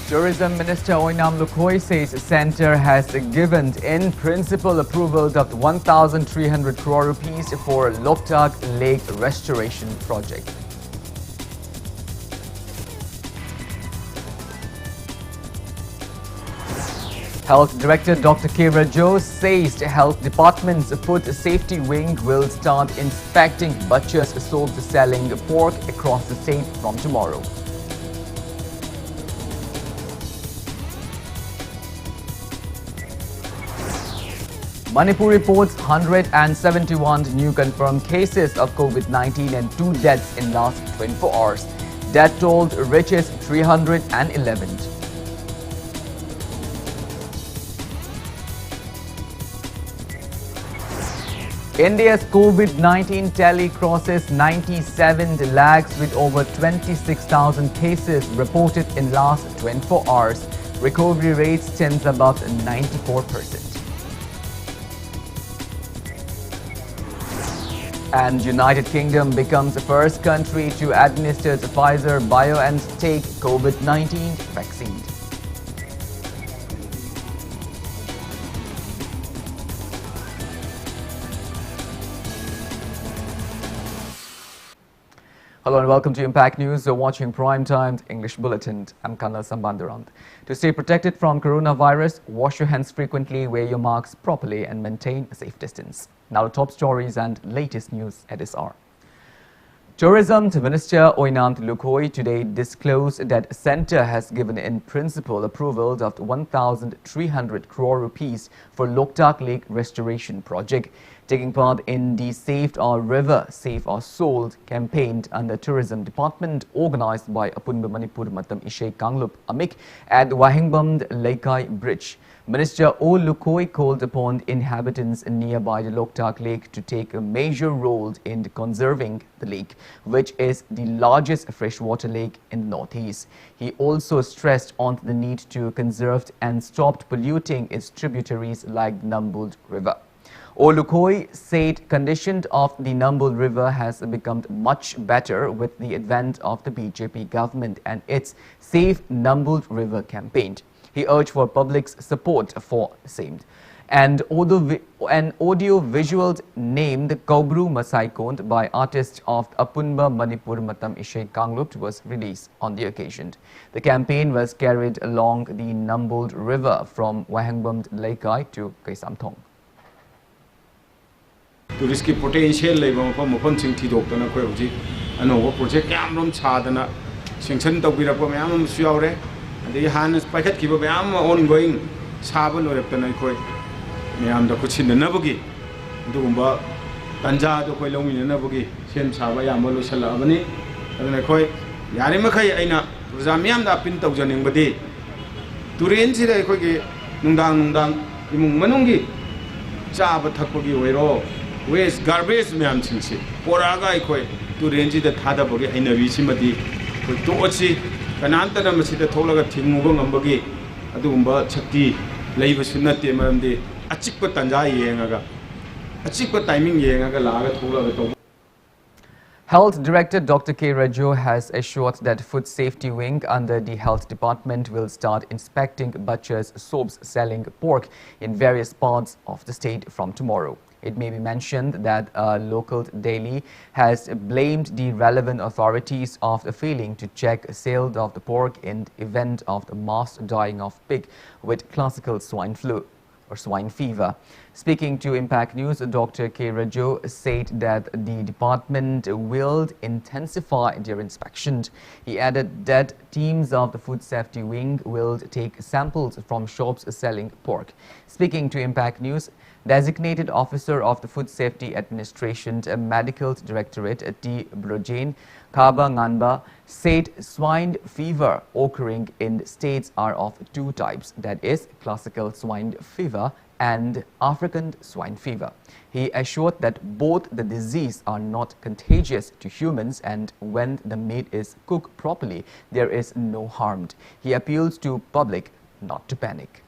Tourism Minister Oinam Lukhoi says the centre has given in principle approval of 1,300 crore rupees for Loktak Lake restoration project. Health Director Dr. K. Rajo says the Health Department's Food Safety Wing will start inspecting butchers sold selling pork across the state from tomorrow. Manipur reports 171 new confirmed cases of COVID-19 and 2 deaths in last 24 hours. Death toll reaches 311. India's COVID-19 tally crosses 97 lakhs with over 26,000 cases reported in last 24 hours. Recovery rate stands above 94%. And United Kingdom becomes the first country to administer the Pfizer BioNTech COVID-19 vaccine. Hello and welcome to Impact News. You're watching Primetime English Bulletin. I'm KANEL SHAMBANDURAM. To stay protected from coronavirus, wash your hands frequently, wear your masks properly and maintain a safe distance. Now the top stories and latest news at this hour. Tourism Minister Oinam Lukhoi today disclosed that centre has given in principle approval of 1,300 crore rupees for Loktak Lake restoration project, taking part in the Save Our River, Save Our Soul campaign under Tourism Department organized by Apunba Manipur Matam Ishai Kanglup Amik at Wahingbam Laikai Bridge. Minister O. Lukhoi called upon inhabitants nearby the Loktak Lake to take a major role in conserving the lake, which is the largest freshwater lake in the northeast. He also stressed on the need to conserve and stop polluting its tributaries like the Nambul River. O. Lukhoi said condition of the Nambul River has become much better with the advent of the BJP government and its Save Nambul River campaign. He urged for public's support for the same. And an audio-visual named Kobru Masaikond by artists of Apunba Manipur Matam Ishai Kanglup was released on the occasion. The campaign was carried along the Nambul River from Wahingbam Laikai to Kaisamthong. Tourist ki potential level mapam sing thidokdana khoi hoji anoba project yamrom chadana sanction tawbirapa mayam su yaure adi hanas paikhat kiba mayam ongoing saba loreptana khoi mayam da kuchinnabugi dugumba tanja do khoi longminnabugi sem saba yamba losala abani adana khoi yare makhai aina proja mayam da pin tawjaningbadi turen sida khoi ge nungdang imung manungi chaba thakpagi oiro waste garbage myam chingsi poraga ikoi to range the thada bogi haina wisimadi to ochi kanantana masida tholaga thingmuba ngambagi adugumba chakti leiba sunnate maramde achikpa tanja yengaga achikpa timing yengaga laga tholaga to. Health Director Dr. K. Rajo has assured that Food Safety Wing under the Health Department will start inspecting butchers' shops selling pork in various parts of the state from tomorrow. It may be mentioned that a local daily has blamed the relevant authorities of the failing to check sale of the pork in the event of the mass dying of pig with classical swine flu or swine fever. Speaking to Impact News, Dr. K. Rajo said that the department will intensify their inspections. He added that teams of the Food Safety Wing will take samples from shops selling pork. Speaking to Impact News, Designated Officer of the Food Safety Administration Medical Directorate T. Brojain Kaba Nganba said swine fever occurring in states are of two types, that is classical swine fever and African swine fever. He assured that both the disease are not contagious to humans and when the meat is cooked properly, there is no harm. He appeals to public not to panic.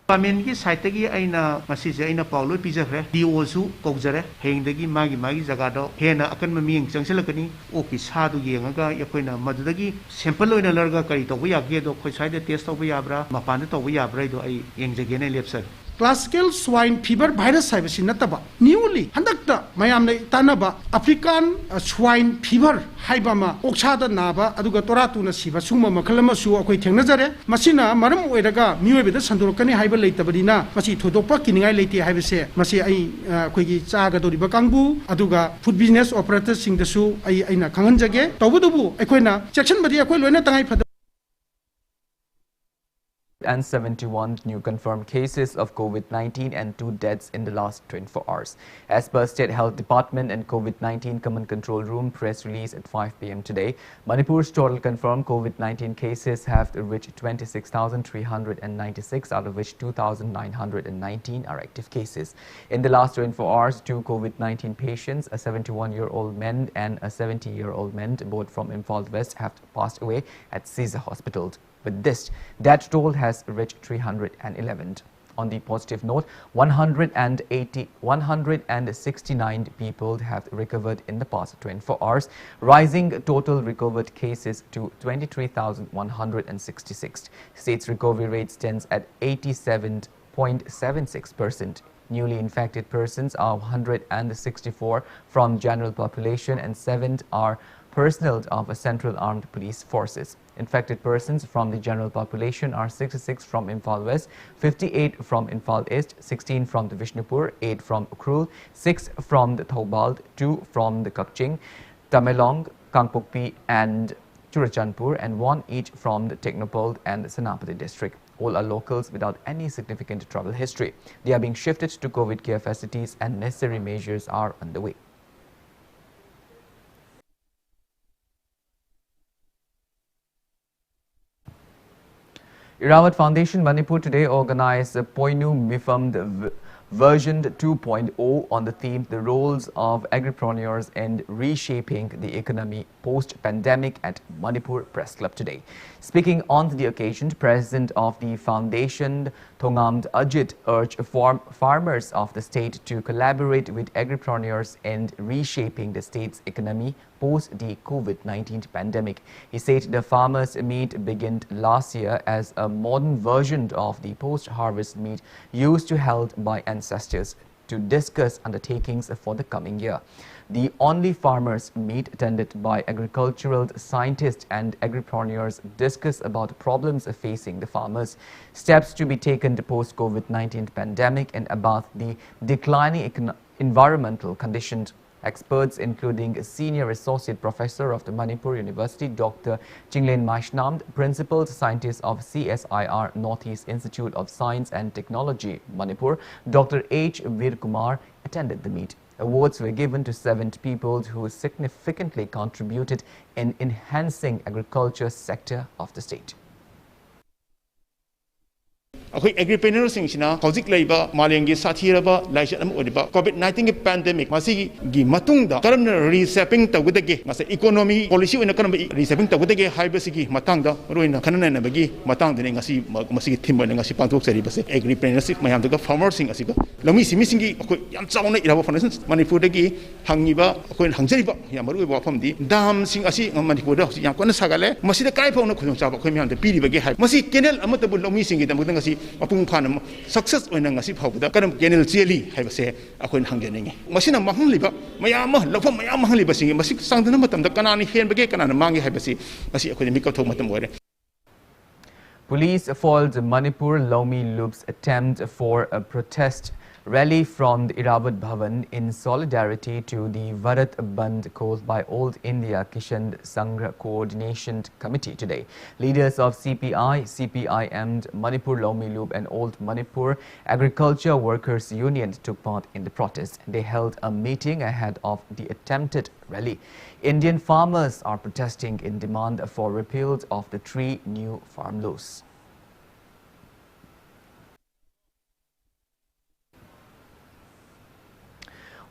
Parliament site gi aina masise aina paulo pizare dio su kojare hengdagi magi jagado hena akan maming changselakani o ki sadu yengaga yakoina madudagi sample oina larga kari to ya ge do khoi side test to yabra mapan to yabra do ai yengjage ne lepsar classical swine fever virus haibasi nataba newly handakta mayamna tanaba african swine fever haibama oksada naba aduga toratuna siba suma makalama su akoi thengnajare masina maram oiraga miyoibeda sandorokani haiba leitabadina masi thodokpa kiningai leiti haibase masi ai koigi chaga doriba kangbu aduga food business operators singdasu ai aina khanganjage tawbudubu akoina section badi akoi loina tangai phada and 71 new confirmed cases of COVID-19 and 2 deaths in the last 24 hours. As per State Health Department and COVID-19 Command Control Room press release at 5 p.m. today, Manipur's total confirmed COVID-19 cases have reached 26,396, out of which 2,919 are active cases. In the last 24 hours, 2 COVID-19 patients, a 71-year-old man and a 70-year-old man, both from Imphal West, have passed away at Caesar Hospital. With this, that toll has reached 311. On the positive note, 169 people have recovered in the past 24 hours, rising total recovered cases to 23,166. State's recovery rate stands at 87.76%. Newly infected persons are 164 from general population and 7 are personnel of Central Armed Police Forces. Infected persons from the general population are 66 from Imphal West, 58 from Imphal East, 16 from the Vishnupur, 8 from Ukhrul, 6 from the Thoubal, 2 from the Kakching, Tamelong, Kangpokpi and Churachandpur, and 1 each from the Technopole and the Senapati district. All are locals without any significant travel history. They are being shifted to COVID care facilities and necessary measures are underway. Irawat Foundation Manipur today organized a Poinu Mifam version 2.0 on the theme The Roles of Agripreneurs in Reshaping the Economy Post-Pandemic at Manipur Press Club today. Speaking on the occasion, President of the Foundation, Thongamd Ajit, urged farmers of the state to collaborate with agripreneurs in reshaping the state's economy post the COVID-19 pandemic. He said the farmers' meet began last year as a modern version of the post-harvest meet used to held by ancestors to discuss undertakings for the coming year. The only farmers' meet attended by agricultural scientists and agripreneurs discuss about problems facing the farmers, steps to be taken post-COVID-19 pandemic and about the declining environmental conditions. Experts, including Senior Associate Professor of the Manipur University, Dr. Chinglen Maishnam, Principal Scientist of CSIR Northeast Institute of Science and Technology, Manipur, Dr. H. Veer Kumar, attended the meet. Awards were given to 7 people who significantly contributed in enhancing agriculture sector of the state. अखोई एग्रीप्रेन्योर सिंगसिना हौजिक लेबा मालेंगी साथीरबा lysate अम ओदिबा कोविड-19 के pandemic मासिगी गी मतुंगदा करम रीसेपिंग तगुदगे मासे economy policy ओना करम रीसेपिंग तगुदगे हाइबसिगी मतंगदा रोइना खनननबगी मतंगदने ngasi masigi thimba ngasi pangthok sari base एग्रीप्रेन्योरशिप मयाम दगा farmer सिंग असिगा लमी सिमी सिंगी अखोई याम चावना इराबा फाउंडेशन मणिपुर दगी हंगिबा अखोई हंजरिबा याम मरु वाफमदी दाम सिंग असि मणिपुर दा याम कोन सागाले मसिदा काय फाउना खुनु चाबा अखोई मयाम दे पीरिबगे हाइ मसि केनेल अमतबु लमी सिंगी दमगदा ngasi मपुंग फान सक्सेस ओइना ngasi फाउबदा करम केनेल चेली हाइबसे अखोइन हंगेनेंगे मसिना महंलिबा मयाम लफम मयाम महंलिबा सिंगी मसि सांगदना मतमदा कनानि हेनबगे कनाना मांगे हाइबसि मसि अखोइ मिकथो मतम ओरे. Police foiled Manipur Lomi Loop's attempt for a protest rally from the Irawat Bhavan in solidarity to the Varat Band called by Old India Kishan Sangha Coordination Committee today. Leaders of CPI, CPIM, Manipur Lomi Loop and Old Manipur Agriculture Workers Union took part in the protest. They held a meeting ahead of the attempted rally. Indian farmers are protesting in demand for repeal of the 3 new farm laws.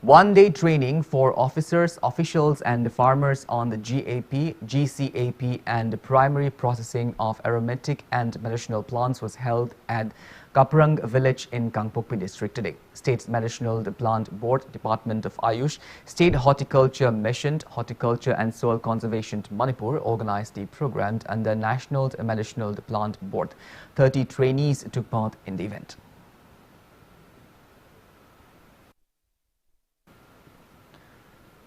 One-day training for officers, officials and farmers on the GAP, GCAP and primary processing of aromatic and medicinal plants was held at Kaprang village in Kangpokpi district today. State Medicinal Plant Board, Department of Ayush, State Horticulture Mission, Horticulture and Soil Conservation Manipur organized the program under National Medicinal Plant Board. 30 trainees took part in the event.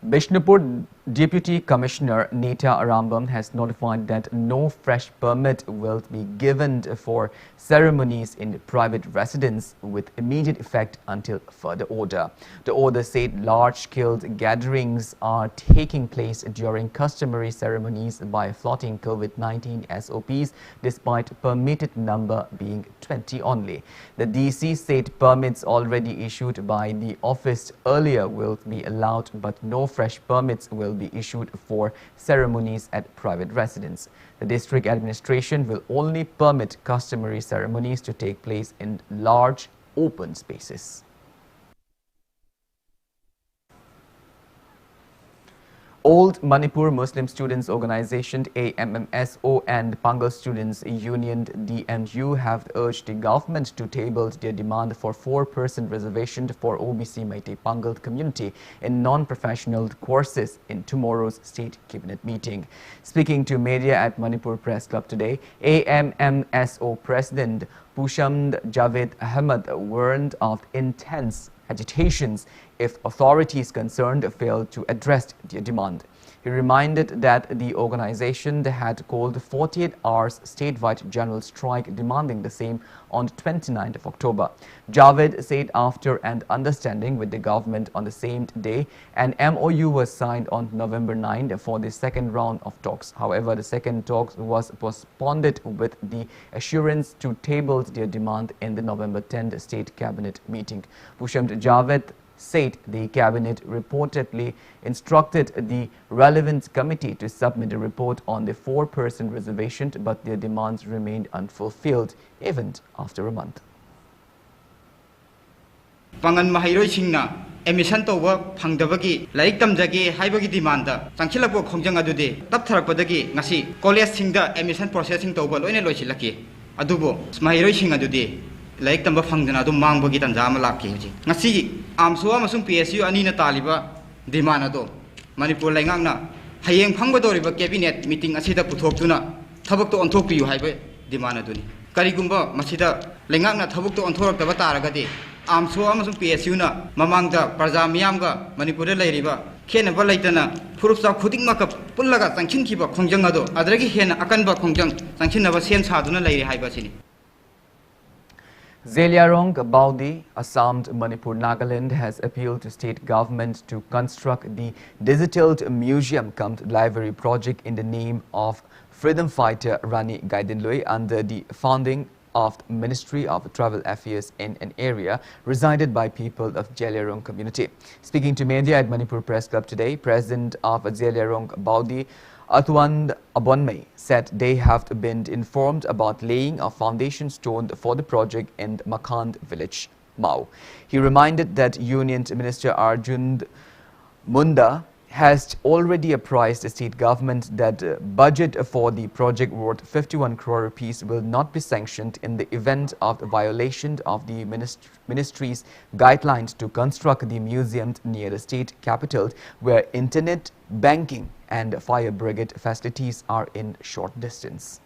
Bishnupur Deputy Commissioner Nita Arambam has notified that no fresh permit will be given for ceremonies in private residence with immediate effect until further order. The order said large-scale gatherings are taking place during customary ceremonies by flouting COVID-19 SOPs despite permitted number being 20 only. The DC said permits already issued by the office earlier will be allowed, but no fresh permits will be issued for ceremonies at private residence. The district administration will only permit customary ceremonies to take place in large open spaces. Old Manipur Muslim Students Organization AMMSO and Pangal Students Union DMU have urged the government to table their demand for 4% reservation for OBC Meitei Pangal community in non-professional courses in tomorrow's state cabinet meeting. Speaking to media at Manipur Press Club today, AMMSO President Pushamd Javed Ahmed warned of intense agitations if authorities concerned failed to address their demand. He reminded that the organization had called 48 hours statewide general strike demanding the same on 29th of October. Javed said after an understanding with the government on the same day, an MOU was signed on November 9 for the second round of talks. However, the second talks was postponed with the assurance to table their demand in the November 10th state cabinet meeting. Pushamd Javed said the cabinet reportedly instructed the relevant committee to submit a report on the 4% reservation, but their demands remained unfulfilled even after a month. Pangan mahiroi singna emission towa phangdabagi laik tamjagi haibagi demand da changchilakbo khongjang adude taptharakpadagi ngasi college singda emission processing toba loine loisilaki adubo mahiroi sing adude laik tamba phangdana adu mangbagi tanja ama lakki hoji ngasi amso amasung PSU ani na taliba demand ado Manipur laingangna hayeng phangbadoriba cabinet meeting asida puthoktuna thabakto onthokpiyu haiba demand aduni karigumba masida laingangna thabakto onthoraktaba taragadi amso amasung PSU na mamangda praja miyamga Manipur lairiba khenaba laitana phurupsa khudingmaka pullaga changchinkiba khongjang ado adragi hena akanba khongjang changchinaba sem saduna lairi haiba sini. Zeliarong Baudi, Assam, Manipur, Nagaland has appealed to state government to construct the digital museum cum library project in the name of freedom fighter Rani Gaidinloi under the funding of the Ministry of Travel Affairs in an area resided by people of Zeliarong community. Speaking to media at Manipur Press Club today, President of Zeliarong Baudi, Atwand Abonmei, said they have been informed about laying a foundation stone for the project in Makhand village, Mau. He reminded that Union Minister Arjun Munda has already apprised the state government that budget for the project worth 51 crore rupees will not be sanctioned in the event of the violation of the ministry's guidelines to construct the museum near the state capital, where internet, banking and fire brigade facilities are in short distance.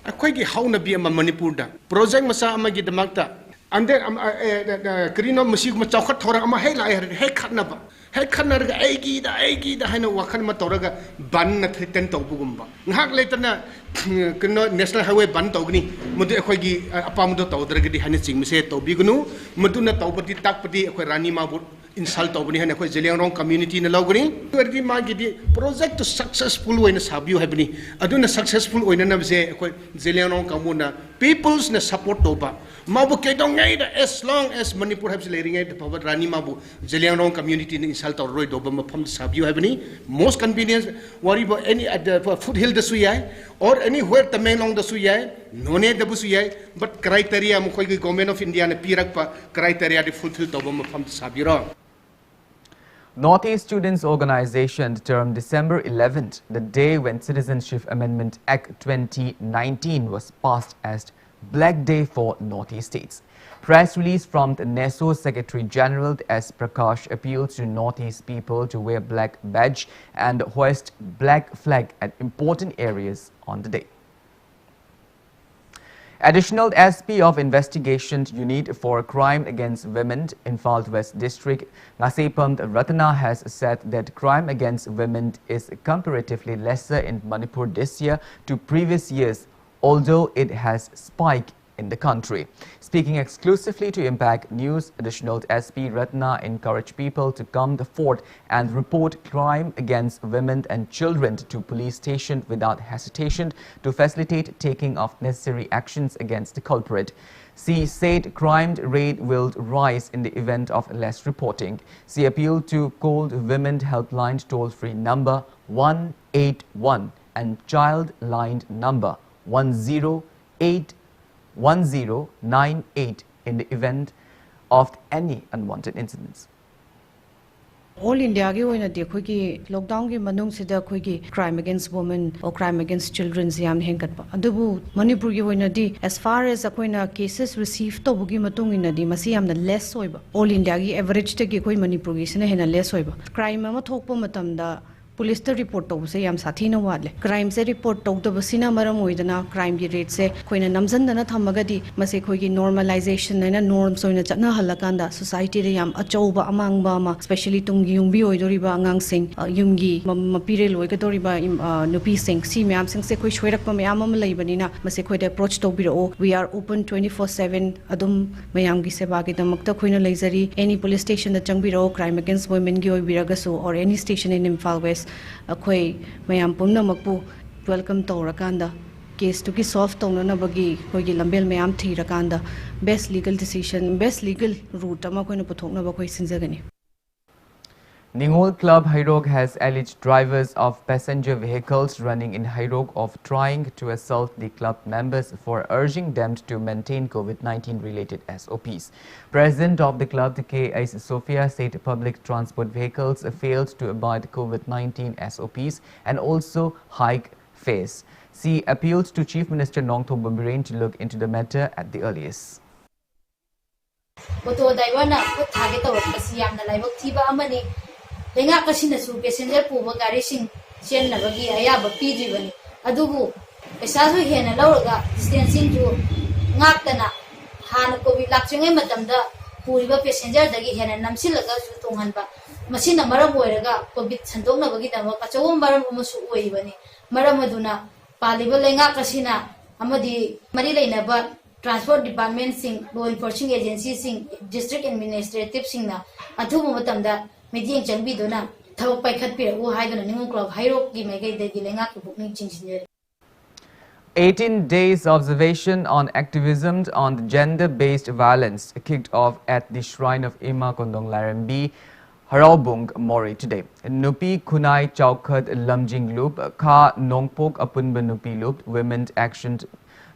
Akwai hauna biya Manipur da project masa amagi damakta ande krino musik ma chawkhat thora ama he khatna ba he khatna ga aigi da haina wakhan ma toraga ban na thiten tawbugumba ngak letana kino national highway ban tawgni mudu akhoi gi apamudo tawdragdi haina chingmise tawbigunu muduna tawpati takpati akhoi rani mabur insult tawbani haina akhoi Zeliarong community na lawgni wergi magi di project to successful oina sabiu habni aduna successful oina na se akhoi Zeliarong kamuna peoples na support toba mabu kedong ngai da as long as Manipur habs lering ai the rani mabu Zeliarong community na insult or roy doba mafam sabiu habni most convenience worry about any at the foothill da suyai or anywhere Tamenglong da suyai none da busu yai but criteria mo khoi government of India na pirak pa criteria de fulfill to bom fam sabiro. Northeast Students Organization termed December 11th, the day when Citizenship Amendment Act 2019 was passed, as Black Day for Northeast states. Press release from the NESO Secretary General S. Prakash appeals to Northeast people to wear black badge and hoist black flag at important areas on the day. Additional SP of Investigation Unit for Crime Against Women in Imphal West District, Ngasepam Ratana, has said that crime against women is comparatively lesser in Manipur this year to previous years, although it has spiked in the country. Speaking exclusively to Impact News, Additional SP Ratna encouraged people to come forward and report crime against women and children to police station without hesitation to facilitate taking of necessary actions against the culprit. She said crime rate will rise in the event of less reporting. She appealed to call women helpline toll-free number 181 and child line number 1098 in the event of any unwanted incidents. All India ki oina de khoi ki lockdown ki manung sida khoi ki crime against women or crime against children yam hengat pa adubu Manipur ki oina di as far as akoina cases received to bugi matung ina di masi yamna less oiba all India ki average te ki khoi Manipur ki sina hena less oiba crime ama thokpa matam da police the report to se yam sathi na wale crime se report to basina maram oidana crime ki rate se koina namjan dana thamaga di mase khoi ki normalization na norms oina chana halakanda society re yam achauba amangba ma especially tungi yungbi oidoriba angang sing yumgi mapire loi ka doriba nupi sing si myam sing se khoi shoirak pa myam am leibani na mase khoi de approach to biro we are open 24/7 adum mayam gi seba gi damakta khoina leizari any police station da changbiro crime against women gi oibiraga so or any station in Imphal West akhoi mayam pumna makpu welcome to rakanda case to ki solve to na bagi khoi gi lambel mayam thi rakanda best legal decision best legal route ama khoi na puthokna ba khoi sinjagani. Ningol Club Hairog has alleged drivers of passenger vehicles running in Hairog of trying to assault the club members for urging them to maintain COVID-19 related SOPs. President of the club, K.A. Sophia, said public transport vehicles failed to abide COVID-19 SOPs and also hike fares. She appealed to Chief Minister Nongtho Bumbiren to look into the matter at the earliest. Lenga kasina su passenger puba gari sing chen na bagi aya ba pidri bani adubu pesa su hena lawga distancing ju ngakna han covid lakchingai matamda puriba passenger dagi hena namsilaga su tonghanba masina maram oiraga covid sandokna bagi dama kachawom maram musu oi bani maram aduna paliba lenga kasina amadi mari leina ba transport department sing law enforcement agency sing district administrative sing na athubu matamda 18 days observation on activism on gender-based violence kicked off at the shrine of Ima Kondong Larambi, Haraubung, Mori today. Nupi Kunai Chowkhat Lamjing Loop, Ka Nongpok Apunba Nupi Loop, Women's Action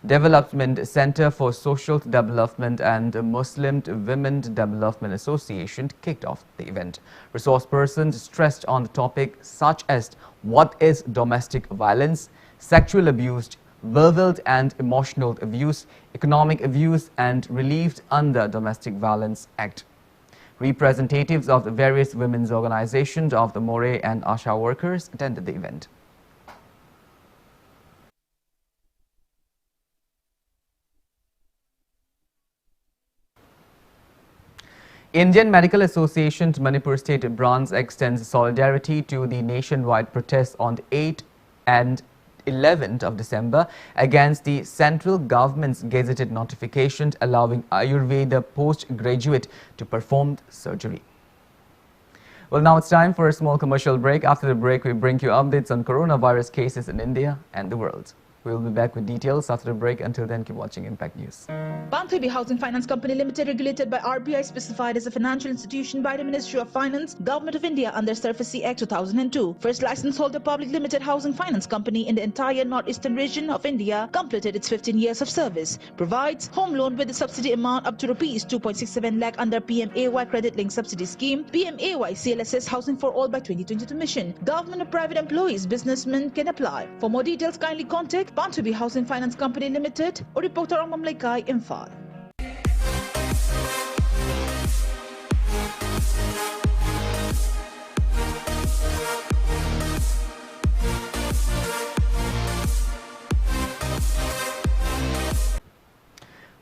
Development Center for Social Development and Muslim Women Development Association kicked off the event. Resource persons stressed on the topic such as what is domestic violence, sexual abuse, verbal and emotional abuse, economic abuse and relieved under Domestic Violence Act. Representatives of the various women's organizations of the More and Asha workers attended the event. Indian Medical Association's Manipur State branch extends solidarity to the nationwide protests on the 8th and 11th of December against the central government's gazetted notification allowing Ayurveda postgraduate to perform surgery. Well, now it's time for a small commercial break. After the break, we bring you updates on coronavirus cases in India and the world. We'll be back with details after the break. Until then, keep watching Impact News. Banthubi Housing Finance Company Limited, regulated by RBI, specified as a financial institution by the Ministry of Finance, Government of India under SURFACE Act 2002. First license holder public limited housing finance company in the entire northeastern region of India, completed its 15 years of service. Provides home loan with a subsidy amount up to Rs 2.67 lakh under PMAY Credit Link Subsidy Scheme, PMAY CLSS Housing for All by 2022 mission. Government or private employees, businessmen can apply. For more details, kindly contact Banthubi Housing Finance Company Limited or reporter Amam Laikai Imphal.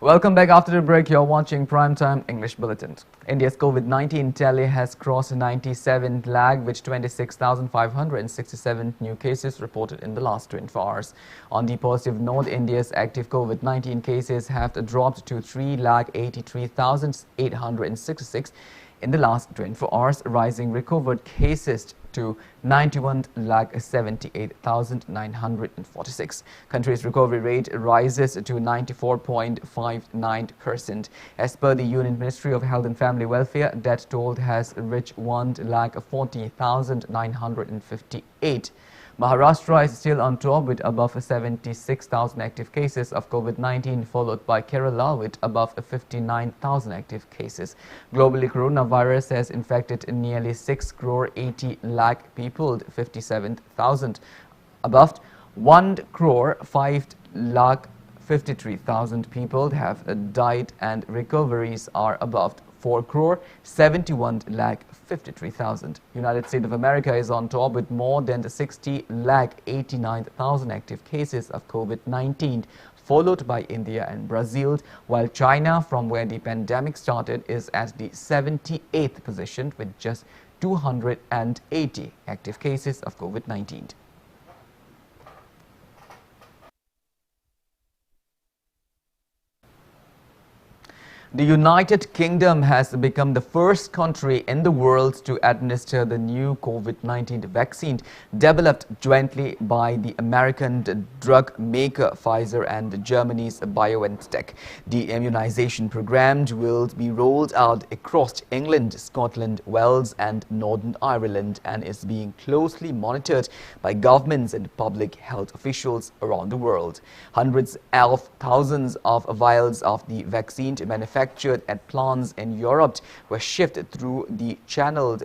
Welcome back after the break. You're watching Primetime English Bulletin. India's COVID-19 tally has crossed 97 lakh with 26,567 new cases reported in the last 24 hours. On the positive note, India's active COVID-19 cases have dropped to 3,83,866 in the last 24 hours, rising recovered cases to 91,78,946. Country's recovery rate rises to 94.59%. As per the Union Ministry of Health and Family Welfare, death toll has reached 1,40,958. Maharashtra is still on top with above 76,000 active cases of COVID-19, followed by Kerala with above 59,000 active cases. Globally, coronavirus has infected nearly 6 crore 80 lakh people, 57,000. Above 1 crore 5 lakh 53,000 people have died, and recoveries are above 4 crore 71 lakh 53,000. United States of America is on top with more than 60 lakh 89,000 active cases of COVID-19, followed by India and Brazil, while China, from where the pandemic started, is at the 78th position with just 280 active cases of COVID-19. The United Kingdom has become the first country in the world to administer the new COVID-19 vaccine developed jointly by the American drug maker Pfizer and Germany's BioNTech. The immunization program will be rolled out across England, Scotland, Wales and Northern Ireland and is being closely monitored by governments and public health officials around the world. Hundreds of thousands of vials of the vaccine manufactured at plants in Europe were shipped through the tunnel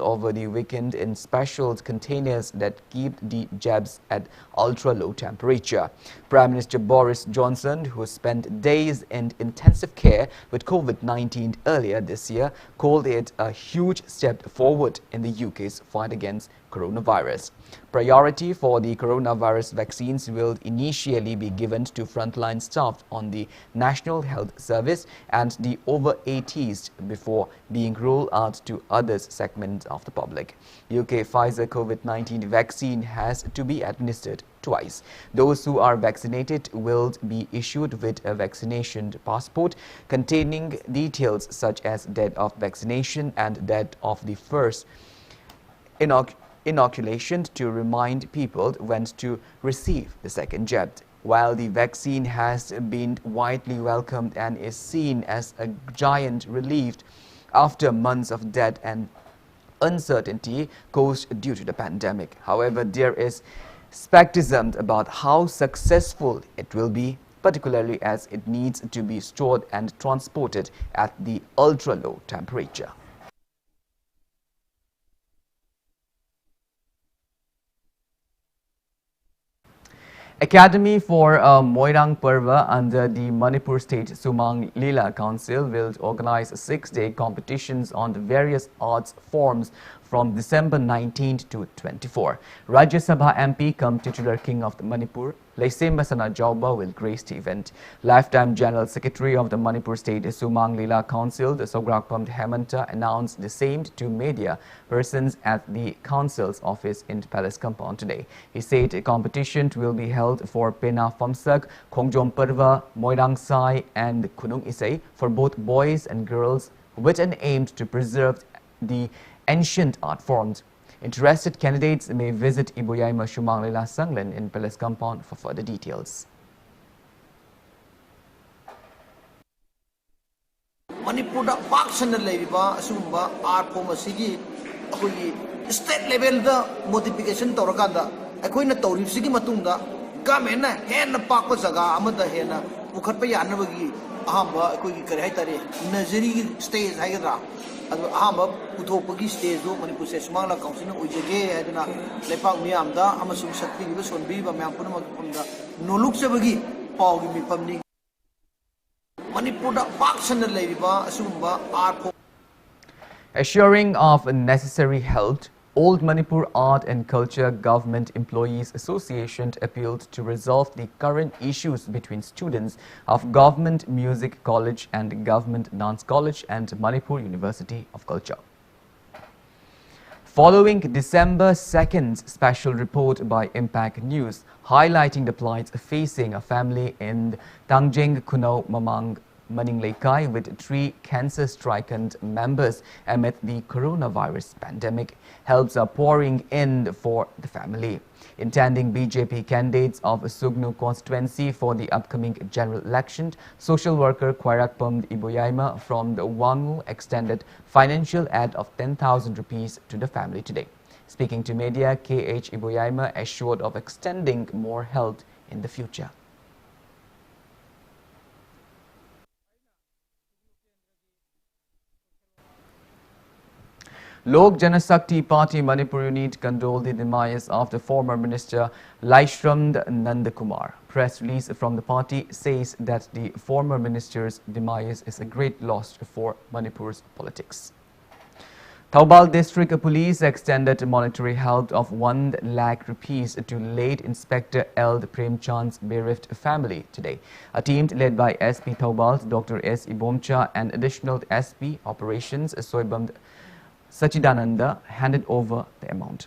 over the weekend in special containers that keep the jabs at ultra-low temperature. Prime Minister Boris Johnson, who spent days in intensive care with COVID-19 earlier this year, called it a huge step forward in the UK's fight against coronavirus. Priority for the coronavirus vaccines will initially be given to frontline staff on the National Health Service and the over 80s before being rolled out to other segments of the public. UK Pfizer COVID-19 vaccine has to be administered twice. Those who are vaccinated will be issued with a vaccination passport containing details such as date of vaccination and date of the first inoculation to remind people when to receive the second jab. While the vaccine has been widely welcomed and is seen as a giant relief after months of death and uncertainty caused due to the pandemic. However, there is skepticism about how successful it will be, particularly as it needs to be stored and transported at the ultra-low temperature. Academy for Moirang Parva under the Manipur State Sumang Lila Council will organize 6-day competitions on the various arts forms from December 19th to 24. Rajya Sabha MP cum titular King of the Manipur, Laisem Basana Jauba will grace the event. Lifetime General Secretary of the Manipur State Sumang Lila Council, the Sograkpam Hemanta, announced the same to media persons at the council's office in Palace Compound today. He said a competition will be held for Pena Famsak, Kongjom Parva, Moirang Sai and Kunung Isai for both boys and girls with an aim to preserve the ancient art forms. Interested candidates may visit Iboyaima Shumang Lela Sanglen in Palace Compound for further details. Manipur da Pakistan leriba asumba art form asigi akoi state level da modification toraganda akoi na tori sigi matungda government na hen na pakpa jaga amada hena ukhatpa yanabagi ahamba akoi kare hai tare nursery stage haigadra adu ahamba uthopagi stage do Manipur se sumangla council ujege aduna lepak miamda amasung sakti ba sonbi ba myam puna makunda noluk sabagi pawgi mi pamni Assuring of necessary health, Old Manipur Art and Culture Government Employees Association appealed to resolve the current issues between students of Government Music College and Government Dance College and Manipur University of Culture. Following December 2nd's special report by Impact News highlighting the plight facing a family in Tangjeng Kunau Mamang Maninglaikai with 3 cancer-stricken members amid the coronavirus pandemic, helps are pouring in for the family. Intending BJP candidates of Sugnu constituency for the upcoming general election, social worker Kwairakpam Iboyaima from the Wangu extended financial aid of 10,000 rupees to the family today. Speaking to media, KH Iboyaima assured of extending more help in the future. Lok Janashakti Party Manipur unit condoled the demise of the former minister Laishram Nandakumar. Press release from the party says that the former minister's demise is a great loss for Manipur's politics. Thoubal District Police extended monetary help of 1 lakh rupees to late Inspector L. Premchand's bereaved family today. A team led by SP Thoubal, Dr. S. Ibomcha and additional SP Operations Soibam Sachidananda handed over the amount.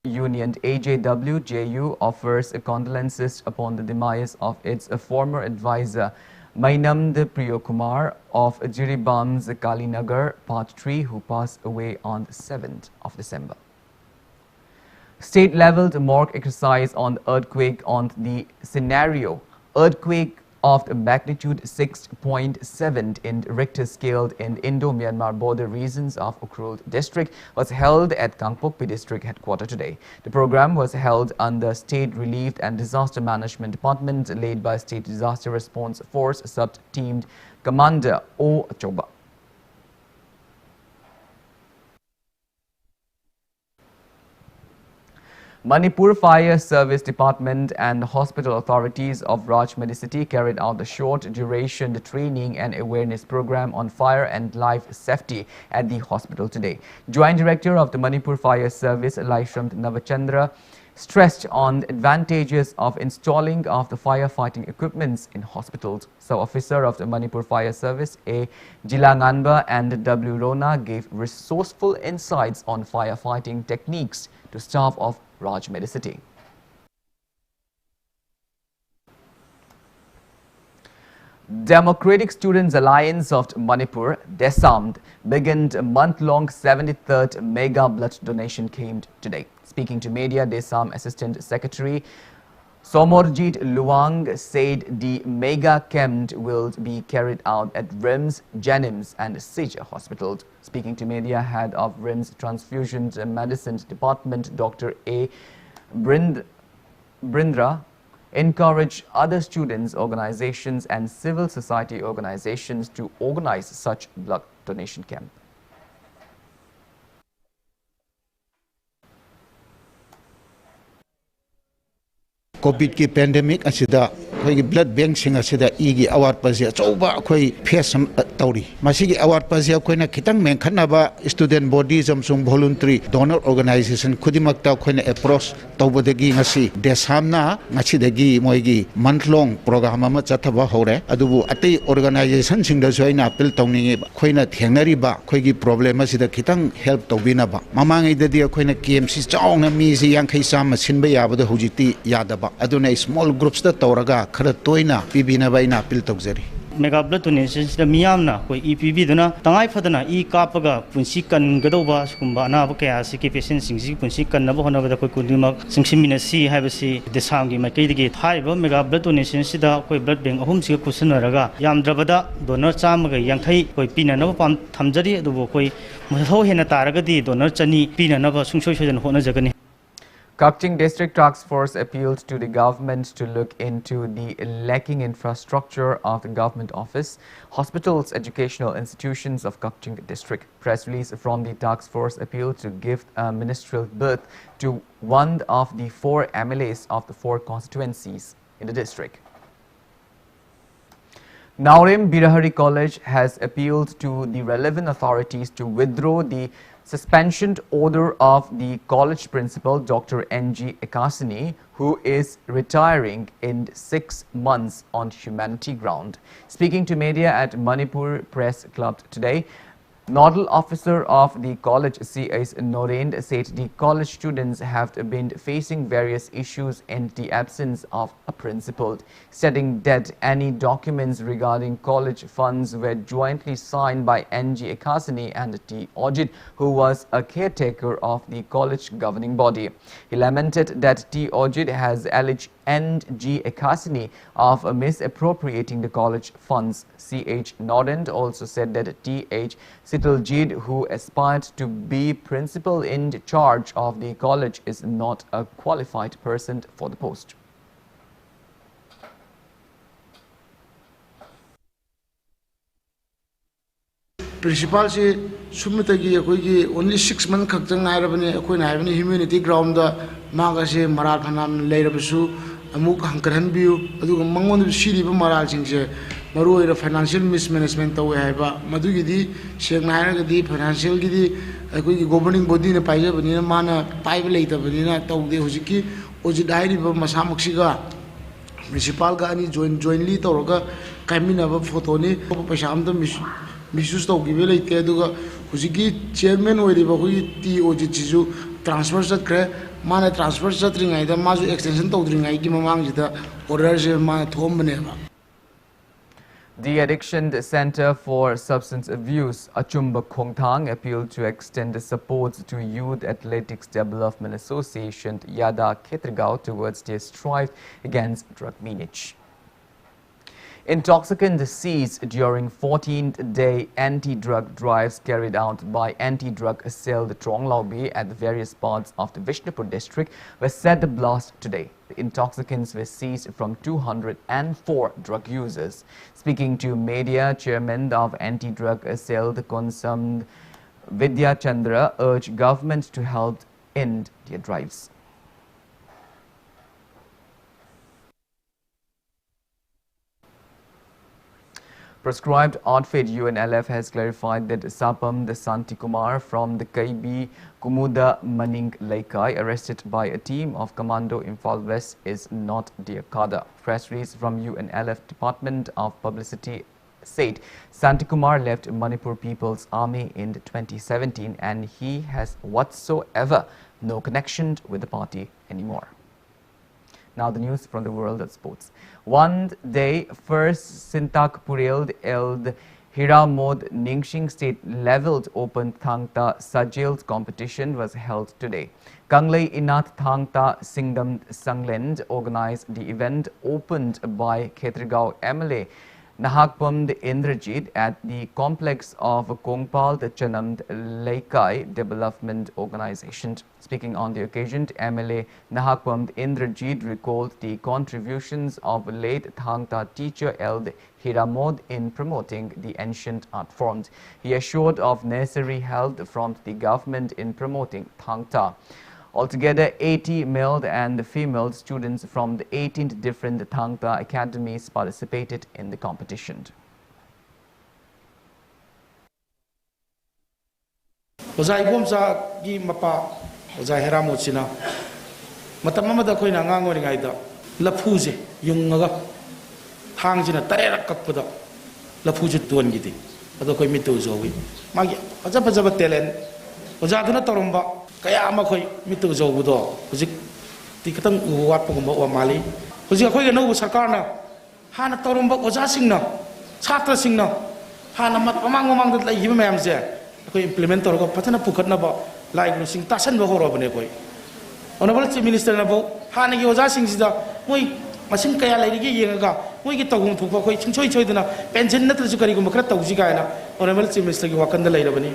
Union AJW-JU offers condolences upon the demise of its former advisor Mainamd Priyokumar of Jiribam's Kalinagar, Part 3, who passed away on the 7th of December. State-leveled mock exercise on earthquake on the scenario earthquake of magnitude 6.7 in Richter scale in Indo-Myanmar border regions of Ukhrul district was held at Kangpokpi district headquarters today. The program was held under State Relief and Disaster Management Department led by State Disaster Response Force Sub-Team Commander O. Choba. Manipur Fire Service Department and hospital authorities of Rajmedi City carried out a short-duration training and awareness program on fire and life safety at the hospital today. Joint Director of the Manipur Fire Service, Laishram Navachandra, stressed on the advantages of installing of the firefighting equipments in hospitals. So, Officer of the Manipur Fire Service, A. Jilanganba and W. Rona gave resourceful insights on firefighting techniques to staff of Rajmedi City. Democratic Students Alliance of Manipur, DESAM, began a month-long 73rd mega blood donation camp today. Speaking to media, DESAM Assistant Secretary Somorjit Luang said the mega camp will be carried out at RIMS, Janims and Sija hospitals. Speaking to media, head of RIMS Transfusion Medicine Department, Dr. A. Brindra, encourage other students, organizations and civil society organizations to organize such blood donation camp. COVID की pandemic असिदा कोई blood bank सिंग असिदा ईगी award पजिया चौबा कोई face तौरी मसीगी award पजिया कोई ना कितंग में खन्नाबा student bodies अमसुंग voluntary donor organization खुदी मक्ता कोई ना approach तौबदेगी ngasi desamna ngasi degi मोइगी month long program अमा चथबा होरे अदुबु अति organization सिंग दसोइना appeal तौनिगे कोई ना थेंगनरीबा कोई की problem असिदा कितंग help तौबिनाबा ममांग इददी कोई ना KMC चाउंग मीजी यांखै साम सिनबे याबदे हुजिति यादबा aduna small groups da toraga khara toina pibina baina appeal togzari mega blood donation sida miyamna koi EPB duna tangai phadana e kapaga punsi kan gadoba skumba na ba kaya si ki patient sing si punsi kan na ba hona ba koi kundima singsimina si haibasi desam gi makai digi thai ba mega blood donation sida koi blood bank ahum si kusinaraga yamdrabada donor chamaga yanthai koi pina na pam thamjari adubo koi mutho hena taragadi donor chani pina na ba sungsoi sojan hona jagani. Kukching District Task Force appealed to the government to look into the lacking infrastructure of the government office, hospitals, educational institutions of Kukching District. Press release from the task force appealed to give a ministerial berth to one of the 4 MLAs of the 4 constituencies in the district. Naurem Birahari College has appealed to the relevant authorities to withdraw the suspension order of the college principal, Dr. N.G. Ekasini, who is retiring in 6 months on humanity ground. Speaking to media at Manipur Press Club today, Nodal officer of the college, C.S. Norend, said the college students have been facing various issues in the absence of a principal, stating that any documents regarding college funds were jointly signed by N.G. Ekasini and T. Ojit, who was a caretaker of the college governing body. He lamented that T. Ojit has alleged N.G. Ekasini of misappropriating the college funds. C.H. Norend also said that T.H. Sitaljid, who aspired to be principal in charge of the college, is not a qualified person for the post. Principal se summitagi akoigi only 6 months khakjang airabani akoi na havani humanity ground da maga se maral phanam leirabasu amuk hankaran biu aduga mangon siri ba maral singse maru ira financial mismanagement tawe haiba madugi di seng naira di financial gi di akoigi governing body na paija bani na mana paiba leita bani na tawde hojiki oji dairi ba masamuksiga principal ga ani jointly tawraga kaimina ba photo ni paisa amda misuse tawgibe leite aduga hojiki chairman oiriba hoi ti oji chisu transfer chatkre mana transfer chatringai da mazu extension tawdringai gi mamang jida order se mana thombane ba. The Addiction Center for Substance Abuse, Achumba Khongthang, appealed to extend the support to Youth Athletics Development Association, Yada Khetragaon, towards their strive against drug meanage. Intoxicant seized during 14th-day anti-drug drives carried out by anti-drug cell the Tronglaubi at the various parts of the Vishnupur district were set ablaze today. The intoxicants were seized from 204 drug users. Speaking to media, chairman of anti-drug cell, the concerned Vidya Chandra, urged government to help end their drives. Prescribed outfit UNLF has clarified that Sapam the Santikumar from the KB Kumuda Maning Laikai, arrested by a team of Commando Imphal West, is not the Akada. Press release from UNLF Department of Publicity said Santikumar left Manipur People's Army in 2017 and he has whatsoever no connection with the party anymore. Now the news from the world of sports. One day, first Sintak Pureld held Hiramod Ningxing State Leveled Open Thangta Sajils competition was held today. Kanglei Inath Thangta Singdam Sanglend organized the event, opened by Khetragaon MLA Nahakpam Indrajit at the complex of Kongpal the Chanam Laikai Development Organization. Speaking on the occasion, MLA Nahakpam Indrajit recalled the contributions of late Thangta teacher Eld Hiramod in promoting the ancient art forms. He assured of necessary help from the government in promoting Thangta. Altogether, 80 male and female students from the 18 different Thangta academies participated in the competition. Ozai Gomza gi mapa Ozai Heramotsina Matamamada Koina Ngango Gaida Lapuze Yungaga Hangsina Tarera Kapuda Lapuja Tuangidi Adoko Mito Zowi Magi Azapazaba Telen Ozaduna Toromba Kaya amakoi mitu jogudo hujik tikatang uwat pagumba wa mali hujik akoi no sarkarna hana toromba oja singna ꯁꯥꯇ꯭ꯔꯁꯤꯡꯅ ꯍꯥꯟꯅ ꯃꯃꯥꯡꯗ ꯂꯩꯈꯤꯕ ꯃꯌꯥꯝꯁꯦ ꯑꯩꯈꯣꯏ implement ꯇꯧꯔꯒ ꯐꯖꯅ ꯄꯨꯈꯠꯅꯕ ꯂꯥꯏꯒꯨꯁꯤꯡ ꯇꯥꯁꯟꯕ ꯍꯧꯔꯕꯅꯦ ꯑꯩꯈꯣꯏ honourable chief ꯃꯤꯅꯤꯁꯇꯔꯅꯕꯨ ꯍꯥꯟꯅꯒꯤ ꯑꯣꯖꯥꯁꯤꯡꯁꯤꯗ ꯃꯣꯏ ꯃꯁꯤꯡ ꯀꯌꯥ ꯂꯩꯔꯤꯒꯦ ꯌꯦꯡꯉꯒ ꯃꯣꯏꯒꯤ ꯇꯧꯐꯝ ꯊꯣꯛꯄ ꯑꯩꯈꯣꯏ ꯁꯨꯡꯁꯣꯏ ꯁꯣꯏꯗꯅ ꯄꯦꯟꯁꯟ ꯅꯠꯇ꯭ꯔꯁꯨ ꯀꯔꯤꯒꯨꯝꯕ ꯈꯔ ꯇꯧꯁꯤ ꯀꯥꯏꯅ ꯑꯣꯅꯔꯦꯕꯜ ꯆꯤꯐ ಮಿನಿಸ್ಟರ್ꯒꯤ ꯋꯥꯈꯜꯗ ꯂꯩꯔꯕꯅꯤ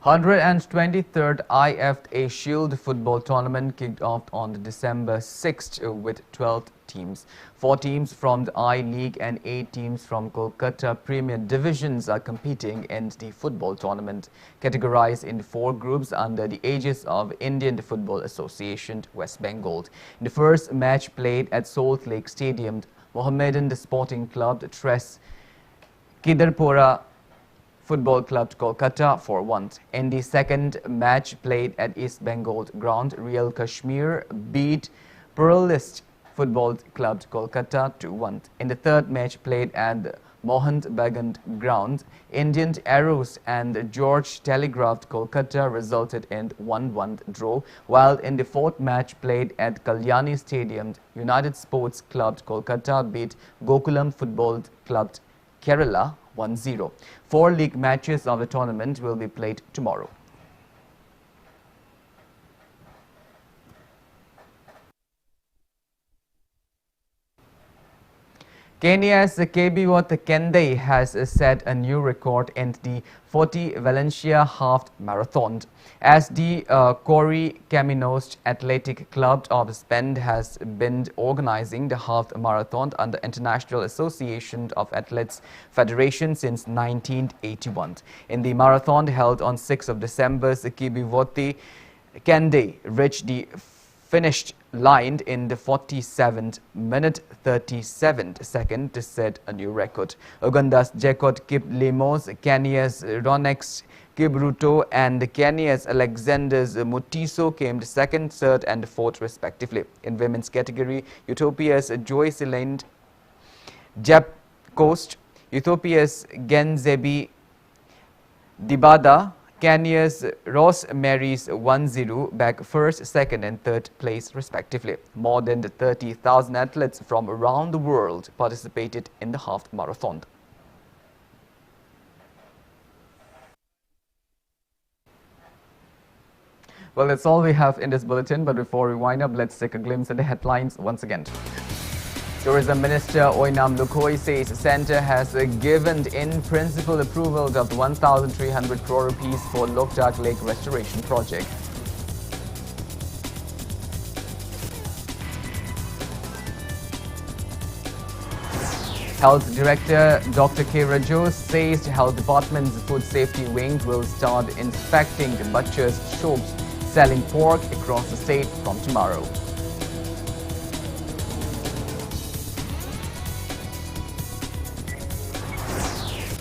123rd IFA Shield football tournament kicked off on December 6th with 12 teams. 4 teams from the I-League and 8 teams from Kolkata Premier Divisions are competing in the football tournament, categorized in 4 groups under the aegis of Indian Football Association, West Bengal. In the first match played at Salt Lake Stadium, Mohammedan Sporting Club Tres Kidarpura Football Club Kolkata 4-1. In the second match played at East Bengal ground, Real Kashmir beat Pluralist Football Club Kolkata 2-1. In the third match played at Mohun Bagan ground, Indian Arrows and George Telegraph Kolkata resulted in 1-1 draw, while in the fourth match played at Kalyani Stadium, United Sports Club Kolkata beat Gokulam Football Club Kerala 1-0. 4 league matches of the tournament will be played tomorrow. Kenya's Kebiwot Kende has set a new record in the 40 Valencia Half Marathon, as the Corey Caminos Athletic Club of Spain has been organizing the half marathon under International Association of Athletes Federation since 1981. In the marathon held on 6th of December, Kebiwot Kende reached the finished line in the 47th minute 37th second to set a new record. Uganda's Jacob Kiplemos, Kenya's Ronex Kibruto and Kenya's Alexander's Mutiso came to second, third and fourth respectively. In women's category, Ethiopia's Joyce Elaine Coast, Ethiopia's Genzebi Dibada, Kenya's Rosemary's 1-0 back first, second and third place respectively. More than 30,000 athletes from around the world participated in the half marathon. Well, that's all we have in this bulletin, but before we wind up, let's take a glimpse at the headlines once again. Tourism Minister Oinam Lukoi says the centre has given in-principle approval of 1,300 crore rupees for Loktak Lake Restoration Project. Health Director Dr. K. Rajo says the Health Department's Food Safety Wing will start inspecting the butchers' shops selling pork across the state from tomorrow.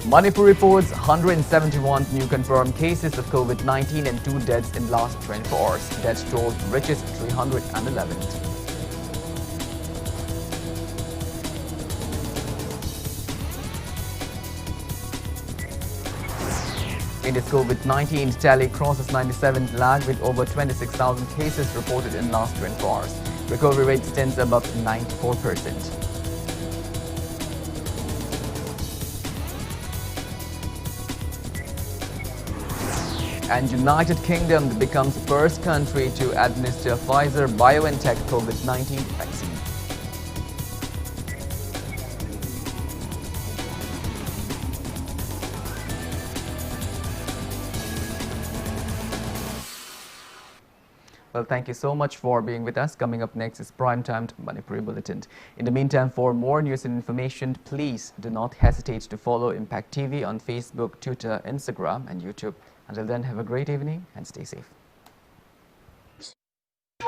Manipur reports 171 new confirmed cases of COVID-19 and 2 deaths in last 24 hours. Death toll reaches 311. India's COVID-19 tally crosses 97 lakh with over 26,000 cases reported in last 24 hours. Recovery rate stands above 94%. And United Kingdom becomes the first country to administer Pfizer-BioNTech COVID-19 vaccine. Well, thank you so much for being with us. Coming up next is Primetime Manipur Bulletin. In the meantime, for more news and information, please do not hesitate to follow Impact TV on Facebook, Twitter, Instagram and YouTube. Until then, have a great evening and stay safe.